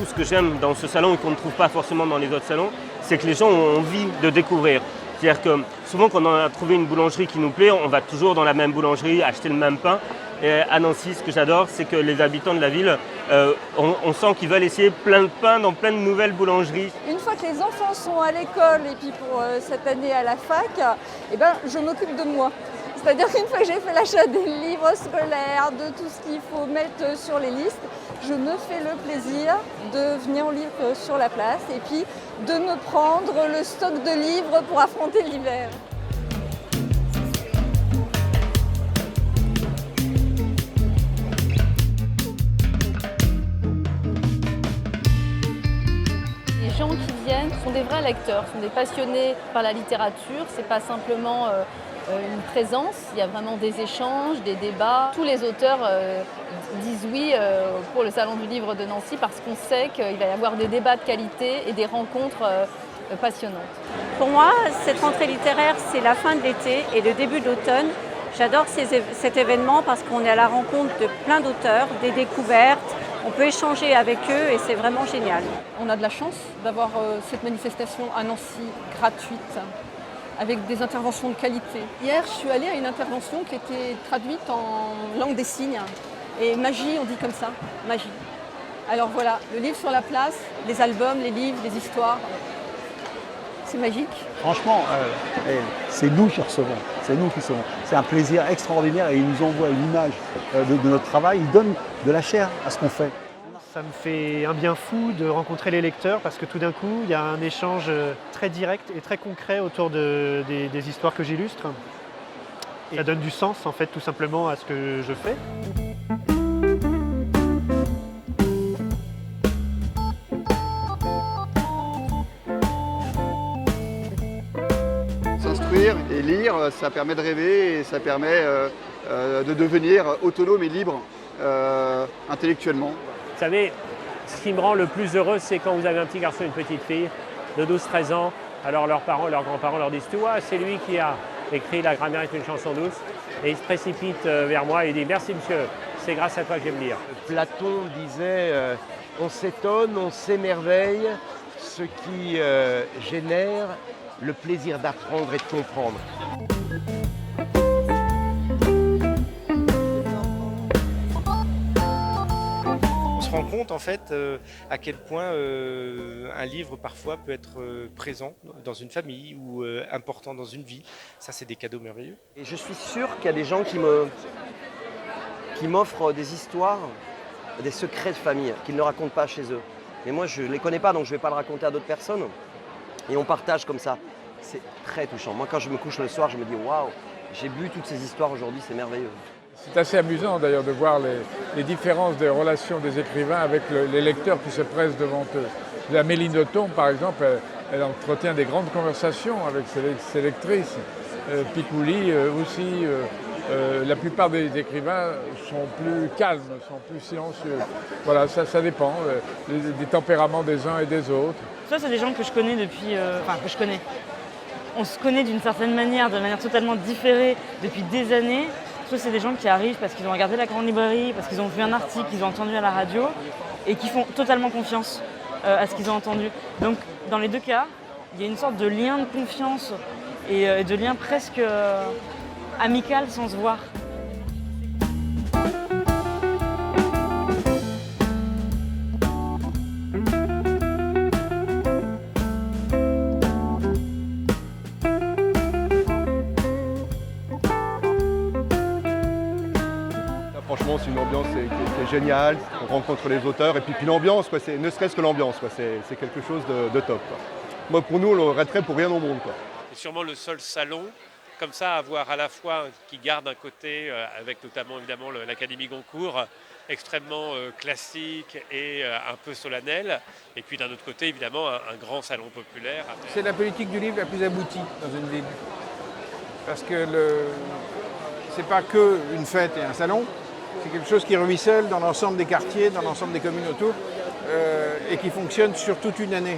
tout ce que j'aime dans ce salon et qu'on ne trouve pas forcément dans les autres salons, c'est que les gens ont envie de découvrir. C'est-à-dire que souvent quand on a trouvé une boulangerie qui nous plaît, on va toujours dans la même boulangerie acheter le même pain. Et à Nancy, ce que j'adore, c'est que les habitants de la ville, on sent qu'ils veulent essayer plein de pain dans plein de nouvelles boulangeries. Une fois que les enfants sont à l'école et puis pour cette année à la fac, je m'occupe de moi. C'est-à-dire qu'une fois que j'ai fait l'achat des livres scolaires, de tout ce qu'il faut mettre sur les listes, je me fais le plaisir de venir lire sur la place et puis de me prendre le stock de livres pour affronter l'hiver. Les gens qui viennent sont des vrais lecteurs, sont des passionnés par la littérature, c'est pas simplement une présence, il y a vraiment des échanges, des débats. Tous les auteurs disent oui pour le Salon du Livre de Nancy parce qu'on sait qu'il va y avoir des débats de qualité et des rencontres passionnantes. Pour moi, cette rentrée littéraire, c'est la fin de l'été et le début de l'automne. J'adore cet événement parce qu'on est à la rencontre de plein d'auteurs, des découvertes, on peut échanger avec eux et c'est vraiment génial. On a de la chance d'avoir cette manifestation à Nancy gratuite, avec des interventions de qualité. Hier, je suis allée à une intervention qui était traduite en langue des signes. Et magie, on dit comme ça, magie. Alors voilà, le livre sur la place, les albums, les livres, les histoires. C'est magique. Franchement, c'est nous qui recevons, c'est nous qui recevons. C'est un plaisir extraordinaire et ils nous envoient une image de notre travail, ils donnent de la chair à ce qu'on fait. Ça me fait un bien fou de rencontrer les lecteurs parce que tout d'un coup, il y a un échange très direct et très concret autour des histoires que j'illustre. Et ça donne du sens, en fait, tout simplement à ce que je fais. S'instruire et lire, ça permet de rêver et ça permet de devenir autonome et libre intellectuellement. Vous savez, ce qui me rend le plus heureux, c'est quand vous avez un petit garçon et une petite fille de 12-13 ans, alors leurs parents, leurs grands-parents leur disent « Tu vois, c'est lui qui a écrit La grammaire est une chanson douce ». Et il se précipite vers moi et il dit « Merci monsieur, c'est grâce à toi que j'aime lire ». Platon disait on s'étonne, on s'émerveille, ce qui génère le plaisir d'apprendre et de comprendre. On se rend compte en fait à quel point un livre parfois peut être présent dans une famille ou important dans une vie. Ça, c'est des cadeaux merveilleux. Et je suis sûr qu'il y a des gens qui m'offrent des histoires, des secrets de famille qu'ils ne racontent pas chez eux. Mais moi, je ne les connais pas, donc je ne vais pas le raconter à d'autres personnes. Et on partage comme ça. C'est très touchant. Moi, quand je me couche le soir, je me dis « Waouh, j'ai bu toutes ces histoires aujourd'hui, c'est merveilleux ». C'est assez amusant d'ailleurs de voir les différences des relations des écrivains avec les lecteurs qui se pressent devant eux. La Méline de Tombe, par exemple, elle entretient des grandes conversations avec ses lectrices. Picouli aussi. La plupart des écrivains sont plus calmes, sont plus silencieux. Voilà, ça dépend des tempéraments des uns et des autres. Ça, c'est des gens que je connais depuis... que je connais. On se connaît d'une certaine manière, de manière totalement différée depuis des années. Soit c'est des gens qui arrivent parce qu'ils ont regardé la grande librairie, parce qu'ils ont vu un article, qu'ils ont entendu à la radio et qui font totalement confiance à ce qu'ils ont entendu. Donc, dans les deux cas, il y a une sorte de lien de confiance et de lien presque amical sans se voir. Franchement, c'est une ambiance qui est géniale, on rencontre les auteurs et puis l'ambiance, ne serait-ce que l'ambiance, c'est quelque chose de top. Quoi. Moi, pour nous, on le arrêterait pour rien au monde. C'est sûrement le seul salon, comme ça, à voir à la fois qui garde un côté, avec notamment évidemment l'Académie Goncourt, extrêmement classique et un peu solennel, et puis d'un autre côté, évidemment, un grand salon populaire. C'est la politique du livre la plus aboutie dans une ville. Parce que c'est pas qu'une fête et un salon, c'est quelque chose qui ruisselle dans l'ensemble des quartiers, dans l'ensemble des communes autour, et qui fonctionne sur toute une année.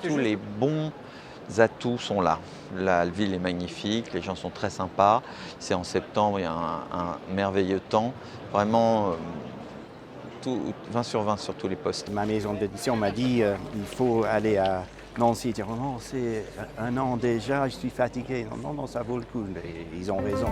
Tous les bons atouts sont là. La ville est magnifique, les gens sont très sympas. C'est en septembre, il y a un merveilleux temps. Vraiment, 20 sur 20 sur tous les postes. Ma maison d'édition m'a dit il faut aller à Nancy. Dire non, c'est 1 an déjà, je suis fatigué. Non, ça vaut le coup. Et ils ont raison.